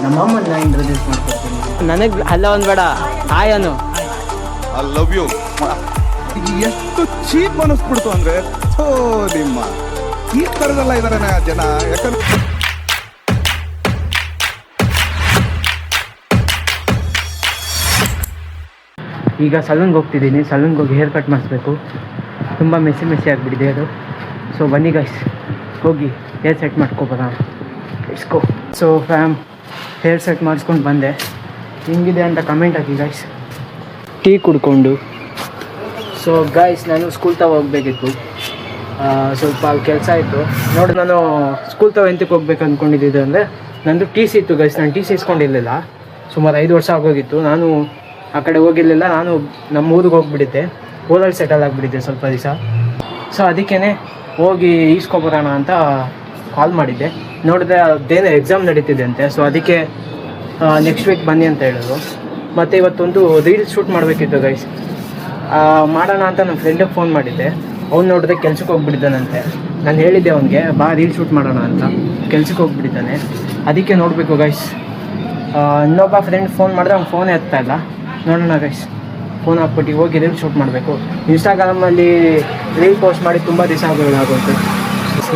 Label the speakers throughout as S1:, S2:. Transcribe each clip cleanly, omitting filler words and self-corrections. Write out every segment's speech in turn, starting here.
S1: ನಮ್ಮಮ್ಮನ್ನ introduce ಮಾಡ್ಕೊಡ್ತೀನಿ. ನನಗೆ ಅಲ್ಲ ಒಂದು ಬೇಡ, hi Anu.
S2: I love you. ಎಷ್ಟು ಚೀಪ್ ಅನಿಸ್ಬಿಡ್ತು ಅಂದ್ರೆ ನಿಮ್ಮ ಈ ಥರದೆಲ್ಲ ಇದಾರೆ ಜನ. ಯಾಕಂದ್ರೆ
S1: ಈಗ ಸಲೂನ್ಗೆ ಹೋಗ್ತಿದ್ದೀನಿ. ಸಲೂನ್ಗೆ ಹೋಗಿ ಹೇರ್ ಕಟ್ ಮಾಡಿಸ್ಬೇಕು. ತುಂಬ ಮೆಸ್ಸಿ ಆಗಿಬಿಟ್ಟಿದೆ ಅದು. ಸೊ ಬನ್ನಿ ಗೈಸ್, ಹೋಗಿ ಹೇರ್ ಸೆಟ್ ಮಾಡ್ಕೊಬೋದ ಇಸ್ಕೋ. ಸೊ ಫ್ಯಾಮ್ ಹೇರ್ ಸೆಟ್ ಮಾಡಿಸ್ಕೊಂಡು ಬಂದೆ. ಹಿಂಗಿದೆ ಅಂತ ಕಮೆಂಟ್ ಹಾಕಿ ಗೈಸ್. ಟೀ ಕುಡ್ಕೊಂಡು. ಸೊ ಗೈಸ್ ನಾನು ಸ್ಕೂಲ್ ತಗೋ ಹೋಗಬೇಕಿತ್ತು, ಸ್ವಲ್ಪ ಕೆಲಸ ಇತ್ತು ನೋಡಿ. ನಾನು ಸ್ಕೂಲ್ ತಗೋ ಎಂತಕ್ಕೆ ಹೋಗ್ಬೇಕು ಅಂದ್ಕೊಂಡಿದ್ದೆ ಅಂದರೆ ನಂದು ಟಿ ಸಿ ಇತ್ತು ಗೈಸ್. ನಾನು ಟಿ ಸಿ ಇಸ್ಕೊಂಡಿರಲಿಲ್ಲ, ಸುಮಾರು 5 ವರ್ಷ ಆಗೋಗಿತ್ತು. ನಾನು ಆ ಕಡೆ ಹೋಗಿರಲಿಲ್ಲ. ನಾನು ನಮ್ಮ ಊರಿಗೆ ಹೋಗ್ಬಿಟ್ಟಿದ್ದೆ, ಊರಲ್ಲಿ ಸೆಟಲ್ ಆಗಿಬಿಟ್ಟಿದ್ದೆ ಸ್ವಲ್ಪ ದಿವಸ. ಸೊ ಅದಕ್ಕೇ ಹೋಗಿ ಈಸ್ಕೊಬರೋಣ ಅಂತ ಕಾಲ್ ಮಾಡಿದ್ದೆ. ನೋಡಿದ್ರೆ ಅದೇನೋ ಎಕ್ಸಾಮ್ ನಡೀತಿದೆ ಅಂತೆ. ಸೊ ಅದಕ್ಕೆ ನೆಕ್ಸ್ಟ್ ವೀಕ್ ಬನ್ನಿ ಅಂತ ಹೇಳಿದ್ರು. ಮತ್ತು ಇವತ್ತೊಂದು ರೀಲ್ಸ್ ಶೂಟ್ ಮಾಡಬೇಕಿತ್ತು ಗೈಸ್. ಮಾಡೋಣ ಅಂತ ನನ್ನ ಫ್ರೆಂಡಿಗೆ ಫೋನ್ ಮಾಡಿದ್ದೆ. ಅವ್ನು ನೋಡಿದ್ರೆ ಕೆಲ್ಸಕ್ಕೆ ಹೋಗ್ಬಿಟ್ಟಿದ್ದಾನಂತೆ. ನಾನು ಹೇಳಿದ್ದೆ ಅವ್ನಿಗೆ ಬಾ ರೀಲ್ ಶೂಟ್ ಮಾಡೋಣ ಅಂತ. ಕೆಲ್ಸಕ್ಕೆ ಹೋಗ್ಬಿಟ್ಟಿದ್ದಾನೆ. ಅದಕ್ಕೆ ನೋಡಬೇಕು ಗೈಸ್. ಇನ್ನೊಬ್ಬ ಫ್ರೆಂಡ್ ಫೋನ್ ಮಾಡಿದ್ರೆ ಅವ್ನು ಫೋನೇ ಎತ್ತಾ ಇಲ್ಲ. ನೋಡೋಣ ಗೈಸ್, ಫೋನ್ ಹಾಕ್ಬಿಟ್ಟು ಹೋಗಿ ರೀಲ್ ಶೂಟ್ ಮಾಡಬೇಕು. ಇನ್ಸ್ಟಾಗ್ರಾಮಲ್ಲಿ ರೀಲ್ ಪೋಸ್ಟ್ ಮಾಡಿ ತುಂಬ ದಿವಸ ಆಗೋಗುತ್ತೆ.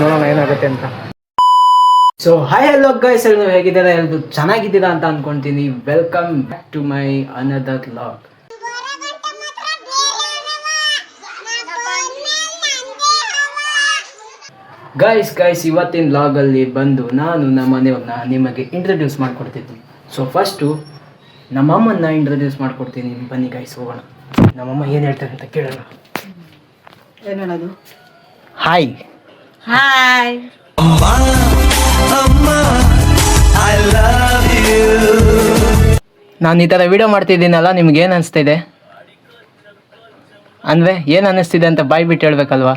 S1: ನೋಡೋಣ ಏನಾಗುತ್ತೆ ಅಂತ. ಸೊ ಹಾಯ್ ಹಲೋ ಗೈಸ್, ಎಲ್ಲರೂ ಹೇಗಿದ್ದೀರಾ? ಎಲ್ಲರೂ ಚೆನ್ನಾಗಿದ್ದೀರಾ ಅಂತ ಅಂದ್ಕೊಳ್ತೀನಿ. Welcome back to my another vlog. Guys ಇವತ್ತಿನ ವ್ಲಾಗಲ್ಲಿ ಬಂದು ನಾನು ನಮ್ಮ ಮನೆಯವ್ರನ್ನ ನಿಮಗೆ ಇಂಟ್ರೊಡ್ಯೂಸ್ ಮಾಡಿಕೊಡ್ತಿದ್ದೀನಿ. ಸೊ ಫಸ್ಟು ನಮ್ಮಮ್ಮನ್ನ ಇಂಟ್ರೊಡ್ಯೂಸ್ ಮಾಡಿಕೊಡ್ತೀನಿ. ಬನ್ನಿ ಗೈಸ್ ಹೋಗೋಣ. ನಮ್ಮಮ್ಮ ಏನು ಹೇಳ್ತಾರೆ ಅಂತ ಕೇಳೋಣ.
S3: ಏನು ಹೇಳೋದು?
S1: Hi
S3: hi.
S1: ನಾನು ಈ ಥರ ವಿಡಿಯೋ ಮಾಡ್ತಿದ್ದೀನಲ್ಲ, ನಿಮ್ಗೆ ಏನು ಅನಿಸ್ತಿದೆ? ಅಂದರೆ ಏನು ಅನ್ನಿಸ್ತಿದೆ ಅಂತ ಬಾಯ್ ಬಿಟ್ಟು ಹೇಳ್ಬೇಕಲ್ವಾ?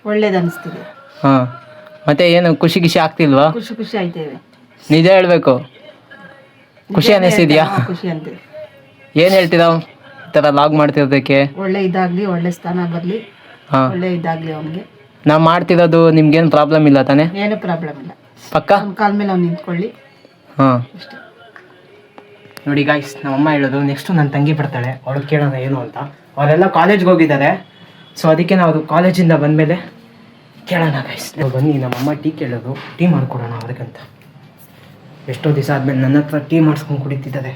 S3: ಒಳ್ಳೇದು ಅನಿಸ್ತಿದೆ.
S1: ಹಾಂ, ಮತ್ತೆ ಏನು ಖುಷಿ ಆಗ್ತಿಲ್ವಾ?
S3: ಖುಷಿ ಆಯ್ತೇವೆ.
S1: ನಿಜ ಹೇಳಬೇಕು, ಖುಷಿ ಅನ್ನಿಸ್ತಿದ್ಯಾ?
S3: ಖುಷಿ ಅಂತ
S1: ಏನು ಹೇಳ್ತೀರಾ ಈ ಥರ ಲಾಗ್ ಮಾಡ್ತಿರೋದಕ್ಕೆ?
S3: ಒಳ್ಳೆ ಇದಾಗ್ಲಿ, ಒಳ್ಳೆ ಸ್ಥಾನ ಬರಲಿ.
S1: ಹಾಂ,
S3: ಒಳ್ಳೆ ಇದಾಗ್ಲಿ ಅವನಿಗೆ.
S1: ನಾವು ಮಾಡ್ತಿರೋದು ನಿಮ್ಗೇನು ಪ್ರಾಬ್ಲಮ್ ಇಲ್ಲ ತಾನೇ?
S3: ಏನು ಪ್ರಾಬ್ಲಮ್ ಇಲ್ಲ.
S1: ಪಕ್ಕ
S3: ಅವ್ನ ಕಾಲ ಮೇಲೆ ಅವ್ನು ನಿಂತ್ಕೊಳ್ಳಿ.
S1: ಹಾಂ
S3: ಅಷ್ಟೇ.
S1: ನೋಡಿ ಗಾಯ್ಸ್, ನಮ್ಮಮ್ಮ ಹೇಳೋದು ನೆಕ್ಸ್ಟು ನನ್ನ ತಂಗಿ ಬರ್ತಾಳೆ, ಅವಳು ಕೇಳೋಣ ಏನು ಅಂತ. ಅವರೆಲ್ಲ ಕಾಲೇಜ್ಗೆ ಹೋಗಿದ್ದಾರೆ. ಸೊ ಅದಕ್ಕೆ ನಾವು ಕಾಲೇಜಿಂದ ಬಂದಮೇಲೆ ಕೇಳೋಣ ಗೈಸ್. ಬನ್ನಿ, ನಮ್ಮಮ್ಮ ಟೀ ಕೇಳೋದು, ಟೀ ಮಾಡಿಕೊಡೋಣ ಅವ್ರಿಗಂತ. ಎಷ್ಟೋ ದಿವಸ ಆದಮೇಲೆ ನನ್ನ ಹತ್ರ ಟೀ ಮಾಡಿಸ್ಕೊಂಡು ಕುಡಿತಿದ್ದಾರೆ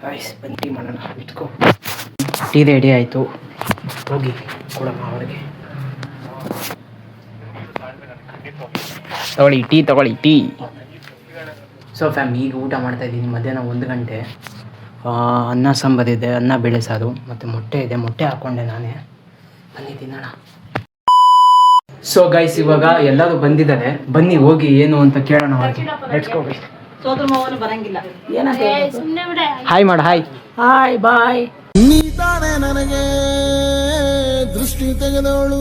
S1: ಗಾಯ್ಸ್. ಬನ್ನಿ ಟೀ ಮಾಡೋಣ. ಇಟ್ಕೋ, ಟೀ ರೆಡಿ ಆಯಿತು, ಹೋಗಿ ಕೊಡೋಣ ಅವ್ರಿಗೆ. ತಗೊಳ್ಳಿ ಟೀ. ಸೊ ಫ್ಯಾಮ್, ಈಗ ಊಟ ಮಾಡ್ತಾಯಿದ್ದೀನಿ. ಮಧ್ಯಾಹ್ನ 1 ಗಂಟೆ. ಅನ್ನ ಸಾಂಬಾರಿದೆ, ಅನ್ನ ಬೇಳೆ ಸಾರು ಮತ್ತು ಮೊಟ್ಟೆ ಇದೆ. ಮೊಟ್ಟೆ ಹಾಕ್ಕೊಂಡೆ ನಾನೇ. ಬನ್ನಿ ತಿನ್ನೋಣ. ಸೊ ಗೈಸ್, ಇವಾಗ ಎಲ್ಲರೂ ಬಂದಿದ್ದಾರೆ. ಬನ್ನಿ ಹೋಗಿ ಏನು ಅಂತ ಕೇಳೋಣ ಅವ್ರಿಗೆ. Let's go guys.
S3: ಸೋದರ ಮಾವನು ಬರಂಗಿಲ್ಲ. ಏನಂತ
S1: ಹಾಯ್ ಮಾಡು. Hi
S3: hi bye.
S2: ನನಗೆ ದೃಷ್ಟಿ ತೆಗೆದವಳು.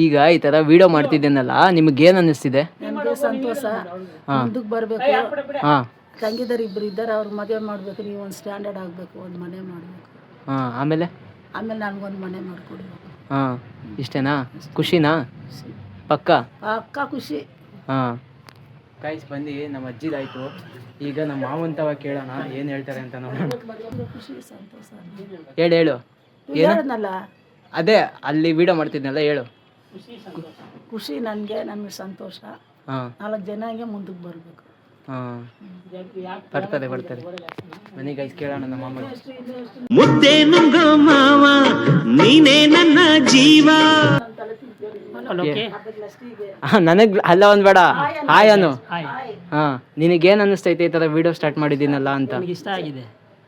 S1: ಈಗ ಈ ಥರ ವಿಡಿಯೋ ಮಾಡ್ತಿದ್ದೇನಲ್ಲ, ನಿಮಗೇನು ಅನ್ನಿಸ್ತಿದೆ?
S3: ನನಗೆ ಸಂತೋಷ. ಮುಂದಕ್ಕೆ ಬರಬೇಕು.
S1: ಹಾಂ,
S3: ತಂಗಿದಾರು ಇಬ್ಬರು ಇದ್ದಾರೆ, ಅವ್ರಿಗೆ ಮದುವೆ ಮಾಡಬೇಕು. ನೀವು ಒಂದು ಸ್ಟ್ಯಾಂಡರ್ಡ್ ಆಗಬೇಕು, ಒಂದು ಮನೆ ಮಾಡಬೇಕು.
S1: ಹಾಂ, ಆಮೇಲೆ
S3: ನನಗೊಂದು ಮನೆ ಮಾಡಿಕೊಡ್ಬೇಕು.
S1: ಹಾಂ, ಇಷ್ಟೇನಾ? ಖುಷಿನಾ? ಪಕ್ಕ
S3: ಅಕ್ಕ ಖುಷಿ.
S1: ಹಾಂ ಗೈಸ್, ಬಂದು ನಮ್ಮ ಅಜ್ಜಿದಾಯಿತು. ಈಗ ನಮ್ಮ ಮಾವಂತವ ಕೇಳೋಣ ಏನು ಹೇಳ್ತಾರೆ ಅಂತ ನೋಡೋಣ.
S3: ಖುಷಿ ಸಂತೋಷ.
S1: ಹೇಳು ಏನು?
S3: ಹೇಳದ್ನಲ್ಲ,
S1: ಅದೇ ಅಲ್ಲಿ ವಿಡಿಯೋ ಮಾಡ್ತಿದ್ನಲ್ಲ, ಹೇಳು.
S3: ಖುಷಿ ನನಗೆ ಸಂತೋಷ.
S1: ಹಾಂ,
S3: 4 ಜನಗೆ ಮುಂದಕ್ಕೆ ಬರಬೇಕು.
S1: ಹಾಂ, ಬರ್ತಾರೆ. ಬನ್ನಿ ಗೈಸ್, ಕೇಳೋಣ ನಮ್ಮ ಅಮ್ಮ.
S4: ಮುದ್ದೆ ನುಂಗ ಮಾವ ನೀನೇ ನನ್ನ ಜೀವ.
S1: ನನಗೆ ಅಲ್ಲ ಒಂದು ಬೇಡ, ಹಾಯ್ ಅನು. ಹಾಂ, ನಿನಗೇನು ಅನ್ನಿಸ್ತೈತೆ ಈ ಥರ ವಿಡಿಯೋ ಸ್ಟಾರ್ಟ್ ಮಾಡಿದ್ದೀನಲ್ಲ ಅಂತ?
S5: ನನಗೆ ಇಷ್ಟ ಆಗಿದೆ.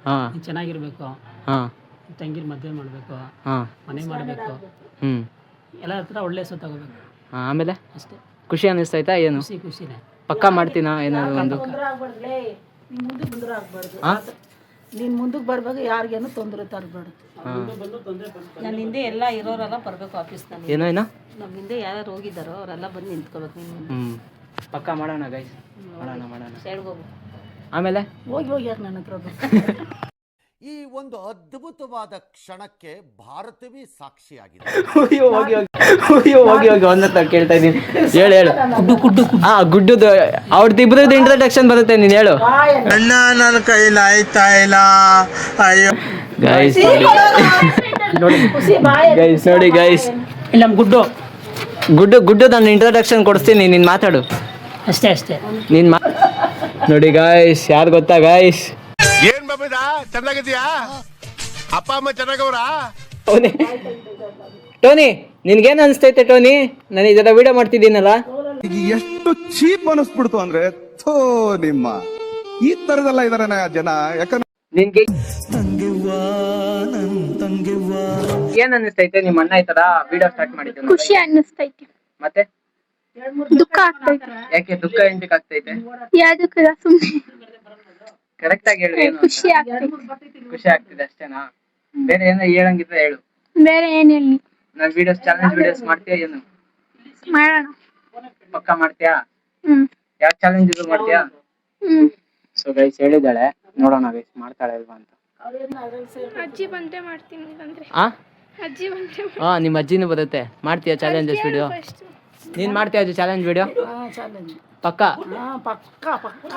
S1: ಹಾಂ,
S5: ಚೆನ್ನಾಗಿರ್ಬೇಕು.
S1: ಹಾಂ,
S5: ತಂಗಿರ ಮದುವೆ ಮಾಡಬೇಕು,
S1: ಹಾಂ,
S5: ಮನೆ ಮಾಡಬೇಕು, ಎಲ್ಲ ಹತ್ರ ಒಳ್ಳೆ ತಗೋಬೇಕು.
S1: ಹಾಂ, ಆಮೇಲೆ
S5: ಅಷ್ಟೇ.
S1: ಖುಷಿ ಅನ್ನಿಸ್ತೈತಾ? ಏನು
S5: ಖುಷಿನೇ.
S1: ಪಕ್ಕ ಮಾಡ್ತೀನಾ ಏನಾದ್ರು ಒಂದು?
S3: ನೀನು ಮುಂದಕ್ಕೆ ಬರ್ಬೇಕು, ಯಾರಿಗೇನು ತೊಂದರೆ ತರಬೇಡ. ನನ್ನ ಹಿಂದೆ ಎಲ್ಲ ಇರೋರೆಲ್ಲ ಬರಬೇಕು ಆಫೀಸ್ನಲ್ಲಿ.
S1: ಏನೋ
S3: ನಮ್ಮ ಹಿಂದೆ ಯಾರು ಹೋಗಿದ್ದಾರೋ ಅವರೆಲ್ಲ ಬಂದು ನಿಂತ್ಕೋಬೇಕು. ನೀನು
S1: ಪಕ್ಕ ಮಾಡೋಣ ಗೈಸ್, ಮಾಡೋಣ.
S3: ಸೈಡ್ಗೆ ಹೋಗು.
S1: ಆಮೇಲೆ
S3: ಹೋಗಿ ಯಾಕೆ ನನ್ನ ಹತ್ರ
S6: ಈ ಒಂದು ಅದ್ಭುತವಾದ ಕ್ಷಣಕ್ಕೆ ಭಾರತವೇ ಸಾಕ್ಷಿಯಾಗಿದೆ.
S1: ಅಯ್ಯೋ ಹೋಗಿ ಒಂದ್ ಹತ್ರ ಕೇಳ್ತಾ ಇದ್ದೀನಿ. ಹೇಳು ಹಾ ಗುಡ್ಡುದು ಅವ್ರದ್ದು ಇಬ್ಬರದ್ದು ಇಂಟ್ರಡಕ್ಷನ್ ಬರುತ್ತೆ, ನೀನು ಹೇಳು.
S7: ಅಣ್ಣ ನನ್ನ ಕೈಲಿ ಆಯ್ತಾ ಇಲ್ಲ, ಅಯ್ಯೋ
S1: ಗೈಸ್ ನೋಡಿ ಗೈಸ್,
S5: ಇಲ್ಲ ನಮ್ಮ
S1: ಗುಡ್ಡು ನಾನು ಇಂಟ್ರಡಕ್ಷನ್ ಕೊಡಿಸ್ತೀನಿ, ನೀನು ಮಾತಾಡು
S5: ಅಷ್ಟೇ
S1: ನೀನು ನೋಡಿ ಗೈಸ್, ಯಾರು ಗೊತ್ತಾ ಗೈಸ್?
S7: ಏನ್ ಬಾಬುದ ಚೆನ್ನಾಗಿದ್ಯಾ? ಅಪ್ಪ ಅಮ್ಮ ಚೆನ್ನಾಗವ್ರಾ?
S1: Tony ನಿನ್ಗೇನ್ ಅನ್ಸ್ತೈತೆ Tony? ನಾನು ಇದರ ವಿಡಿಯೋ ಮಾಡ್ತಿದ್ದೀನಲ್ಲ,
S2: ಈಗ ಎಷ್ಟು ಚೀಪ್ ಅನಿಸ್ಬಿಡ್ತು ಅಂದ್ರೆ ಥೋ ನಿಮ್ಮ ಈ ತರದೆಲ್ಲ ಇದಾರೆ ಜನ. ಯಾಕಂದ್ರೆ
S1: ನಿನ್ಗೆ ಏನ್ ಅನಿಸ್ತೈತೆ? ನಿಮ್ಮ ಅಣ್ಣ ಈ ತರ ವಿಡಿಯೋ ಸ್ಟಾರ್ಟ್ ಮಾಡಿದ್ದು
S8: ಖುಷಿ ಅನ್ನಿಸ್ತೈತಿ,
S1: ಮತ್ತೆ
S8: ದುಃಖ ಆಗ್ತೈತಿ.
S1: ಯಾಕೆ ದುಃಖ ಎಂತಕ್ಕೆ ಆಗ್ತೈತೆ?
S8: ಯಾವ್ದಕ್ಕಲ್ಲ ಸುಮ್ನೆ
S1: ಕರೆಕ್ಟ್ ಆಗಿ ಹೇಳು. ಏನು
S8: ಖುಷಿ ಆಗ್ತೈತಿ.
S1: ಖುಷಿ ಆಗ್ತಿದೆ ಅಷ್ಟೇನಾ? ಬೇರೆ ಏನೋ ಹೇಳಂಗಿದ್ರೆ ಹೇಳು.
S8: ಬೇರೆ ಏನಿಲ್ಲ,
S1: ನಾನ್ ವಿಡಿಯೋಸ್ ಚಾಲೆಂಜ್ ವಿಡಿಯೋಸ್ ಮಾಡ್ತೀಯಾ? ಏನು
S8: ಮಾಡೋಣ.
S1: ಪಕ್ಕ ಮಾಡ್ತೀಯಾ?
S8: ಹ್ಮ್
S1: ಯಾವ ಚಾಲೆಂಜ್ ಇದು ಮಾಡ್ತೀಯಾ?
S8: ಹ್ಮ್
S1: ಸೊ ಗೈಸ್ ಹೇಳಿದಾಳೆ, ನೋಡೋಣ ಗೈಸ್ ಮಾಡ್ತಾಳೆ ಇಲ್ವಾ ಅಂತ.
S8: ಅಜ್ಜಿ ಬಂದ್ರೆ ಮಾಡ್ತೀನಿ, ಇಲ್ಲಾಂದ್ರೆ
S1: ಆ
S8: ಅಜ್ಜಿ ಬಂದ್ರೆ
S1: ಹಾ ನಿಮ್ಮ ಅಜ್ಜಿನೂ ಬರುತ್ತೆ. ಮಾಡ್ತೀಯಾ ಚಾಲೆಂಜಸ್ ವಿಡಿಯೋ?
S8: ಫಸ್ಟ್
S1: ನೀನ್ ಮಾಡ್ತೀಯ ಅಜ್ಜಿ ಚಾಲೆಂಜ್ ವಿಡಿಯೋ?
S3: ಚಾಲೆಂಜ್
S1: ಪಕ್ಕ
S3: ಪಕ್ಕ ಪಕ್ಕ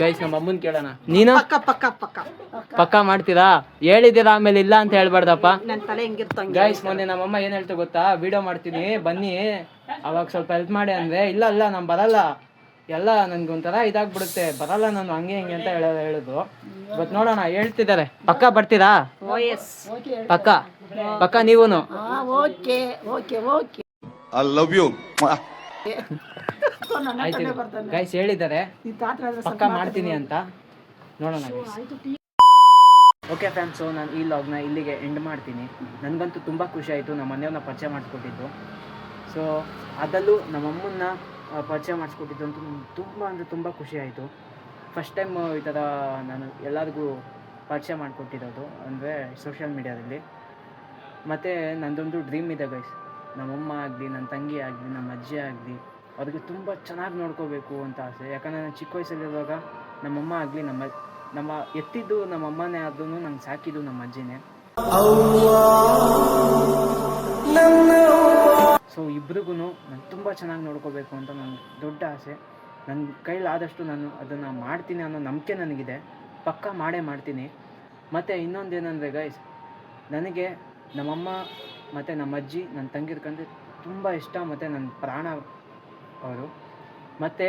S1: ಗೈಸ್ ನಮ್ಮ ಅಮ್ಮನ್ ಕೇಳೋಣ. ನೀನು
S3: ಪಕ್ಕ
S1: ಪಕ್ಕ ಮಾಡ್ತೀರಾ? ಹೇಳಿದ್ದೀರಾ ಆಮೇಲೆ ಇಲ್ಲ ಅಂತ ಹೇಳ್ಬಾರ್ದಪ್ಪ.
S3: ನನ್ನ ತಲೆ ಹೆಂಗಿರ್ತಂಗೆ.
S1: ಗೈಸ್ ಮೊನ್ನೆ ನಮ್ಮಮ್ಮ ಏನ್ ಹೇಳ್ತಾ ಗೊತ್ತಾ, ವಿಡಿಯೋ ಮಾಡ್ತೀನಿ ಬನ್ನಿ ಅವಾಗ ಸ್ವಲ್ಪ ಹೆಲ್ಪ್ ಮಾಡಿ ಅಂದ್ರೆ, ಇಲ್ಲ ನಾನ್ ಬರಲ್ಲ, ಎಲ್ಲ ನನ್ಗೆ ಒಂಥರ ಇದಾಗ್ಬಿಡುತ್ತೆ, ಬರಲ್ಲ ನಾನು ಹಂಗೆ ಹಿಂಗೆ ಅಂತ ಹೇಳಿದ್ರು. ಬಟ್ ನೋಡೋಣ, ಹೇಳ್ತಿದ್ದಾರೆ. ಪಕ್ಕ ಬರ್ತೀರಾ? ಪಕ್ಕ ನೀವೂನು?
S3: Okay okay okay
S2: I love you.
S1: ಆಯ್ತು ಗೈಸ್ ಹೇಳಿದ್ದಾರೆ ಪಕ್ಕ ಮಾಡ್ತೀನಿ ಅಂತ, ನೋಡೋಣ ಗೈಸ್. ಓಕೆ ಫ್ರೆಂಡ್ಸು, ನಾನು ಈ ಲಾಗ್ನ ಇಲ್ಲಿಗೆ ಎಂಡ್ ಮಾಡ್ತೀನಿ. ನನಗಂತೂ ತುಂಬ ಖುಷಿ ಆಯಿತು ನಮ್ಮ ಮನೆಯವ್ರನ್ನ ಪರಿಚಯ ಮಾಡಿಸ್ಕೊಟ್ಟಿದ್ದು. ಸೊ ಅದರಲ್ಲೂ ನಮ್ಮಮ್ಮನ್ನ ಪರಿಚಯ ಮಾಡಿಸ್ಕೊಟ್ಟಿದ್ದು ಅಂತೂ ತುಂಬ ಅಂದರೆ ತುಂಬ ಖುಷಿ ಆಯಿತು. ಫಸ್ಟ್ ಟೈಮ್ ಈ ಥರ ನಾನು ಎಲ್ಲರಿಗೂ ಪರಿಚಯ ಮಾಡಿಕೊಟ್ಟಿರೋದು ಅಂದರೆ ಸೋಷಿಯಲ್ ಮೀಡಿಯಾದಲ್ಲಿ. ಮತ್ತು ನನ್ನದೊಂದು ಡ್ರೀಮ್ ಇದೆ ಗೈಸ್, ನಮ್ಮಮ್ಮ ಆಗಲಿ, ನನ್ನ ತಂಗಿ ಆಗಲಿ, ನಮ್ಮ ಅಜ್ಜಿ ಆಗಲಿ, ಅವ್ರಿಗೆ ತುಂಬ ಚೆನ್ನಾಗಿ ನೋಡ್ಕೋಬೇಕು ಅಂತ ಆಸೆ. ಯಾಕಂದರೆ ನಾನು ಚಿಕ್ಕ ವಯಸ್ಸಲ್ಲಿರುವಾಗ ನಮ್ಮಮ್ಮ ಆಗಲಿ, ನಮ್ಮ ಎತ್ತಿದ್ದು ನಮ್ಮಮ್ಮನೇ ಆದ್ರೂ ನಂಗೆ ಸಾಕಿದ್ದು ನಮ್ಮ ಅಜ್ಜಿನೇ. ಸೊ ಇಬ್ರಿಗೂ ನಾನು ತುಂಬ ಚೆನ್ನಾಗಿ ನೋಡ್ಕೋಬೇಕು ಅಂತ ನನಗೆ ದೊಡ್ಡ ಆಸೆ. ನನ್ನ ಕೈಲಾದಷ್ಟು ನಾನು ಅದನ್ನು ಮಾಡ್ತೀನಿ ಅನ್ನೋ ನಂಬಿಕೆ ನನಗಿದೆ. ಪಕ್ಕ ಮಾಡೇ ಮಾಡ್ತೀನಿ. ಮತ್ತು ಇನ್ನೊಂದೇನೆಂದರೆ ಗೈಸ್, ನನಗೆ ನಮ್ಮಮ್ಮ ಮತ್ತು ನಮ್ಮ ಅಜ್ಜಿ, ನನ್ನ ತಂಗಿರ ಕಂಡ್ರೆ ತುಂಬ ಇಷ್ಟ, ಮತ್ತು ನನ್ನ ಪ್ರಾಣ ಅವರು. ಮತ್ತು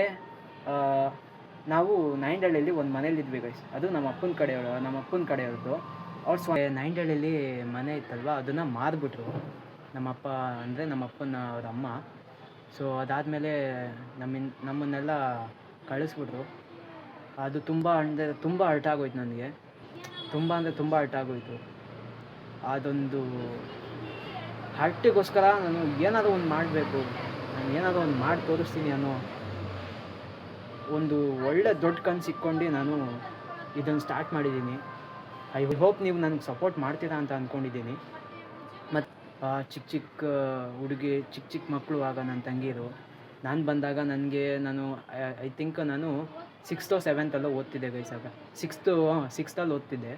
S1: ನಾವು ನೈಂಡಳ್ಳಿಯಲ್ಲಿ ಒಂದು ಮನೇಲಿದ್ವಿ ಗೈಸ್, ಅದು ನಮ್ಮ ಅಪ್ಪನ ಕಡೆಯವ್ರದ್ದು. ಅವ್ರು ನೈಂಡಳ್ಳಿಯಲ್ಲಿ ಮನೆ ಇತ್ತಲ್ವ, ಅದನ್ನು ಮಾರಿಬಿಟ್ರು ನಮ್ಮಪ್ಪ, ಅಂದರೆ ನಮ್ಮಪ್ಪನ ಅವ್ರ ಅಮ್ಮ. ಸೊ ಅದಾದಮೇಲೆ ನಮ್ಮನ್ನೆಲ್ಲ ಕಳಿಸ್ಬಿಟ್ರು. ಅದು ತುಂಬ ಹರ್ಟ್ ಆಗೋಯ್ತು ನನಗೆ, ತುಂಬ ಹರ್ಟ್ ಆಗೋಯ್ತು. ಅದೊಂದು ಹರ್ಟಿಗೋಸ್ಕರ ನಾನು ಏನಾದರೂ ಒಂದು ಮಾಡಬೇಕು, ನಾನು ಏನಾದರೂ ಒಂದು ಮಾಡಿ ತೋರಿಸ್ತೀನಿ ಅನ್ನೋ ಒಂದು ಒಳ್ಳೆ ದೊಡ್ಡ ಕನಸು ಇಟ್ಕೊಂಡು ನಾನು ಇದನ್ನು ಸ್ಟಾರ್ಟ್ ಮಾಡಿದ್ದೀನಿ. ಐ ಹೋಪ್ ನೀವು ನನಗೆ ಸಪೋರ್ಟ್ ಮಾಡ್ತೀರಾ ಅಂತ ಅಂದ್ಕೊಂಡಿದ್ದೀನಿ. ಮತ್ತು ಚಿಕ್ಕ ಹುಡುಗಿ, ಚಿಕ್ಕ ಮಕ್ಕಳು ಆಗ ನನ್ನ ತಂಗಿರು. ನಾನು ಬಂದಾಗ ನಾನು ಐ ಥಿಂಕ್ ನಾನು 6th or 7th ಓದ್ತಿದ್ದೆ ಗೈಸ್. ಆಗ 6th ಓದ್ತಿದ್ದೆ.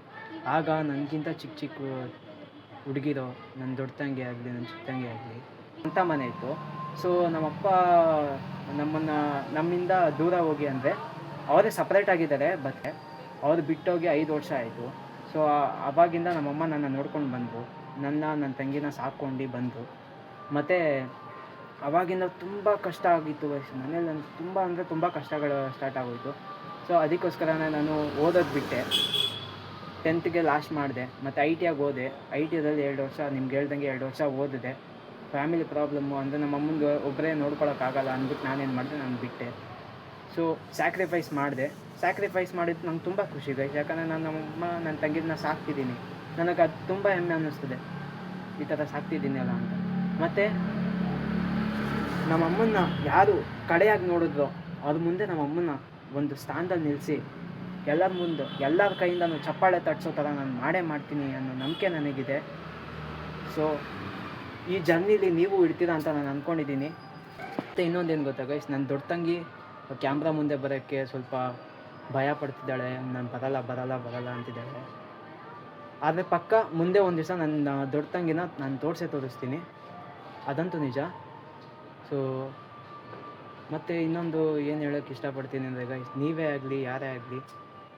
S1: ಆಗ ನನಗಿಂತ ಚಿಕ್ಕ ಹುಡುಗಿರೋ, ನನ್ನ ದೊಡ್ಡ ತಂಗಿ ಆಗಲಿ, ನನ್ನ ಚಿಕ್ಕ ತಂಗಿ ಆಗಲಿ ಅಂತ ಮನೆ ಇತ್ತು. ಸೊ ನಮ್ಮಪ್ಪ ನಮ್ಮಿಂದ ದೂರ ಹೋಗಿ ಅಂದರೆ ಅವರೇ ಸಪ್ರೇಟ್ ಆಗಿದ್ದಾರೆ. ಬಟ್ ಅವ್ರು ಬಿಟ್ಟೋಗಿ 5 ವರ್ಷ ಆಯಿತು. ಸೊ ಆವಾಗಿಂದ ನಮ್ಮಮ್ಮ ನನ್ನ ನೋಡ್ಕೊಂಡು ಬಂದರು, ನನ್ನ ತಂಗಿನ ಸಾಕ್ಕೊಂಡು ಬಂದರು. ಮತ್ತು ಆವಾಗಿಂದ ತುಂಬ ಕಷ್ಟ ಆಗಿತ್ತು ಮನೇಲಿ. ನನಗೆ ತುಂಬ ಕಷ್ಟಗಳು ಸ್ಟಾರ್ಟ್ ಆಗೋಯಿತು. ಸೊ ಅದಕ್ಕೋಸ್ಕರನೇ ನಾನು ಓದೋದು ಬಿಟ್ಟೆ. 10th ಲಾಸ್ಟ್ ಮಾಡಿದೆ. ಮತ್ತು ITI ಹೋದೆ. ITIದಲ್ಲಿ 2 ವರ್ಷ, ನಿಮ್ಗೆ ಹೇಳ್ದಂಗೆ 2 ವರ್ಷ ಓದಿದೆ. ಫ್ಯಾಮಿಲಿ ಪ್ರಾಬ್ಲಮ್ಮು ಅಂದರೆ ನಮ್ಮ ಅಮ್ಮಂಗೆ ಒಬ್ಬರೇ ನೋಡ್ಕೊಳಕ್ಕಾಗಲ್ಲ ಅಂದ್ಬಿಟ್ಟು ನಾನೇನು ಮಾಡಿದೆ, ನಾನು ಬಿಟ್ಟೆ. ಸೊ ಸ್ಯಾಕ್ರಿಫೈಸ್ ಮಾಡಿದ್ದು ನಂಗೆ ತುಂಬ ಖುಷಿ ಗೈಸ್. ಯಾಕಂದರೆ ನಮ್ಮಮ್ಮ ನನ್ನ ತಂಗಿನ ಸಾಕ್ತಿದ್ದೀನಿ, ನನಗೆ ಅದು ತುಂಬ ಹೆಮ್ಮೆ ಅನ್ನಿಸ್ತದೆ, ಈ ಥರ ಸಾಕ್ತಿದ್ದೀನಲ್ಲ ಅಂತ. ಮತ್ತು ನಮ್ಮಮ್ಮನ್ನ ಯಾರು ಕಡೆಯಾಗಿ ನೋಡಿದ್ರೋ ಅವ್ರ ಮುಂದೆ ನಮ್ಮಮ್ಮನ್ನ ಒಂದು ಸ್ಥಾನದಲ್ಲಿ ನಿಲ್ಲಿಸಿ ಎಲ್ಲರ ಕೈಯಿಂದನೂ ಚಪ್ಪಾಳೆ ತಟ್ಟಿಸೋ ಥರ ನಾನು ಮಾಡೇ ಮಾಡ್ತೀನಿ ಅನ್ನೋ ನಂಬಿಕೆ ನನಗಿದೆ. ಸೊ ಈ ಜರ್ನಿಲಿ ನೀವು ಇಡ್ತೀರಾ ಅಂತ ನಾನು ಅಂದ್ಕೊಂಡಿದ್ದೀನಿ. ಮತ್ತು ಇನ್ನೊಂದೇನು ಗೊತ್ತಾ ಗೈಸ್, ನನ್ನ ದೊಡ್ಡ ತಂಗಿ ಕ್ಯಾಮ್ರಾ ಮುಂದೆ ಬರೋಕ್ಕೆ ಸ್ವಲ್ಪ ಭಯ ಪಡ್ತಿದ್ದಾಳೆ, ನಾನು ಬರಲ್ಲ ಅಂತಿದ್ದಾಳೆ. ಆದರೆ ಪಕ್ಕ ಮುಂದೆ ಒಂದು ದಿವಸ ನನ್ನ ದೊಡ್ಡ ತಂಗಿನ ನಾನು ತೋರಿಸ್ತೀನಿ, ಅದಂತೂ ನಿಜ. ಸೊ ಮತ್ತು ಇನ್ನೊಂದು ಏನು ಹೇಳೋಕ್ಕೆ ಇಷ್ಟಪಡ್ತೀನಿ ಅಂದರೆ ಗೈಸ್, ನೀವೇ ಆಗಲಿ ಯಾರೇ ಆಗಲಿ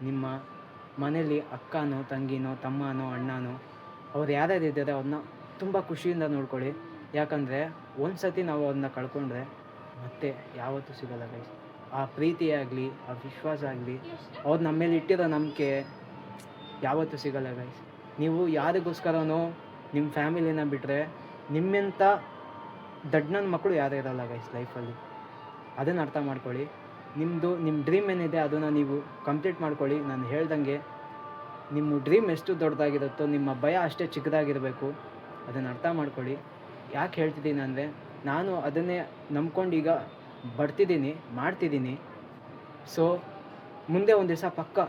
S1: ನಿಮ್ಮ ಮನೇಲಿ ಅಕ್ಕನೋ ತಂಗಿನೋ ತಮ್ಮನೋ ಅಣ್ಣನೋ ಅವ್ರು ಯಾರ್ಯಾರು ಇದ್ದಾರೆ ಅವ್ರನ್ನ ತುಂಬ ಖುಷಿಯಿಂದ ನೋಡ್ಕೊಳ್ಳಿ. ಯಾಕಂದರೆ ಒಂದು ಸತಿ ನಾವು ಅವ್ರನ್ನ ಕಳ್ಕೊಂಡ್ರೆ ಮತ್ತೆ ಯಾವತ್ತೂ ಸಿಗೋಲ್ಲ ಗೈಸ್. ಆ ಪ್ರೀತಿ ಆಗಲಿ, ಆ ವಿಶ್ವಾಸ ಆಗಲಿ, ಅವ್ರು ನಮ್ಮ ಮೇಲೆ ಇಟ್ಟಿರೋ ನಂಬಿಕೆ ಯಾವತ್ತೂ ಸಿಗೋಲ್ಲ ಗೈಸ್. ನೀವು ಯಾರಿಗೋಸ್ಕರನೋ ನಿಮ್ಮ ಫ್ಯಾಮಿಲಿನ ಬಿಟ್ಟರೆ ನಿಮ್ಮಿಂತ ದಡ್ಡನ ಮಕ್ಕಳು ಯಾರೇ ಇರೋಲ್ಲ ಗೈಸ್ ಲೈಫಲ್ಲಿ. ಅದನ್ನು ಅರ್ಥ ಮಾಡ್ಕೊಳ್ಳಿ. ನಿಮ್ಮ ಡ್ರೀಮ್ ಏನಿದೆ ಅದನ್ನು ನೀವು ಕಂಪ್ಲೀಟ್ ಮಾಡ್ಕೊಳ್ಳಿ. ನಾನು ಹೇಳ್ದಂಗೆ ನಿಮ್ಮ ಡ್ರೀಮ್ ಎಷ್ಟು ದೊಡ್ಡದಾಗಿರುತ್ತೋ ನಿಮ್ಮ ಭಯ ಅಷ್ಟೇ ಚಿಕ್ಕದಾಗಿರಬೇಕು. ಅದನ್ನು ಅರ್ಥ ಮಾಡ್ಕೊಳ್ಳಿ. ಯಾಕೆ ಹೇಳ್ತಿದ್ದೀನಿ ಅಂದರೆ, ನಾನು ಅದನ್ನೇ ನಂಬ್ಕೊಂಡು ಈಗ ಮಾಡ್ತಿದ್ದೀನಿ. ಸೊ ಮುಂದೆ ಒಂದು ದಿವಸ ಪಕ್ಕ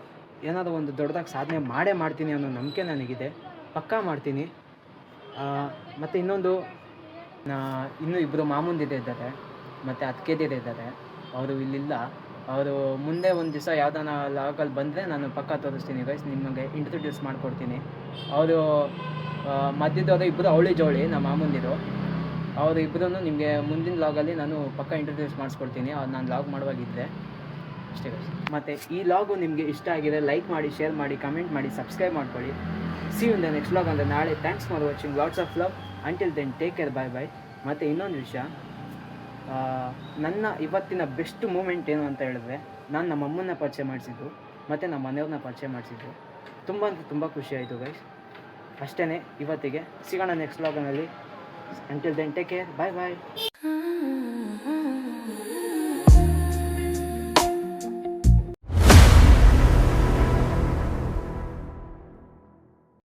S1: ಏನಾದರೂ ಒಂದು ದೊಡ್ಡದಾಗಿ ಸಾಧನೆ ಮಾಡ್ತೀನಿ ಅನ್ನೋ ನಂಬಿಕೆ ನನಗಿದೆ. ಪಕ್ಕಾ ಮಾಡ್ತೀನಿ. ಮತ್ತು ಇನ್ನೊಂದು, ಇನ್ನೂ ಇಬ್ಬರು ಮಾಮೂಂದಿದೆ ಇದ್ದಾರೆ ಮತ್ತು ಅತ್ತಿಗೆದಿರೇ ಇದ್ದಾರೆ. ಅವರು ಇಲ್ಲಿಲ್ಲ. ಅವರು ಮುಂದೆ ಒಂದು ದಿವಸ ಯಾವ್ದಾನ ಲಾಗಲ್ಲಿ ಬಂದರೆ ನಾನು ಪಕ್ಕ ತೋರಿಸ್ತೀನಿ ಗೈಸ್, ನಿಮಗೆ ಇಂಟ್ರೊಡ್ಯೂಸ್ ಮಾಡಿಕೊಡ್ತೀನಿ. ಅವರು ಮಧ್ಯದವರು ಇಬ್ಬರು ಅವಳಿ ಜೋಳಿ ನಮ್ಮ ಮಾಮೂಂದಿರು. ಅವರು ಇಬ್ಬರೂ ನಿಮಗೆ ಮುಂದಿನ ಲಾಗಲ್ಲಿ ನಾನು ಪಕ್ಕ ಇಂಟ್ರೊಡ್ಯೂಸ್ ಮಾಡಿಸ್ಕೊಡ್ತೀನಿ. ಅವ್ರು ನಾನು ಲಾಗ್ ಮಾಡುವಾಗಿದ್ದರೆ ಅಷ್ಟೇ ಗೈಸ್. ಮತ್ತು ಈ ಲಾಗು ನಿಮಗೆ ಇಷ್ಟ ಆಗಿದೆ ಲೈಕ್ ಮಾಡಿ, ಶೇರ್ ಮಾಡಿ, ಕಮೆಂಟ್ ಮಾಡಿ, ಸಬ್ಸ್ಕ್ರೈಬ್ ಮಾಡ್ಕೊಳ್ಳಿ. See you in the next vlog ಅಂದರೆ ನಾಳೆ. Thanks for watching. Lots of love. Until then take care. Bye. ಮತ್ತು ಇನ್ನೊಂದು ವಿಷಯ, ನನ್ನ ಇವತ್ತಿನ ಬೆಸ್ಟ್ ಮೂಮೆಂಟ್ ಏನು ಅಂತ ಹೇಳಿದ್ರೆ, ನಾನು ನಮ್ಮ ಅಮ್ಮನ್ನ ಪರಿಚಯ ಮಾಡಿಸಿದ್ದು ಮತ್ತು ನಮ್ಮ ಮನೆಯವ್ರನ್ನ ಪರಿಚಯ ಮಾಡಿಸಿದ್ದು. ತುಂಬ ಖುಷಿ ಆಯಿತು ಗೈಸ್. ಅಷ್ಟೇ ಇವತ್ತಿಗೆ. ಸಿಗೋಣ ನೆಕ್ಸ್ಟ್ ಲಾಗನಲ್ಲಿ. Until then take care. ಬಾಯ್.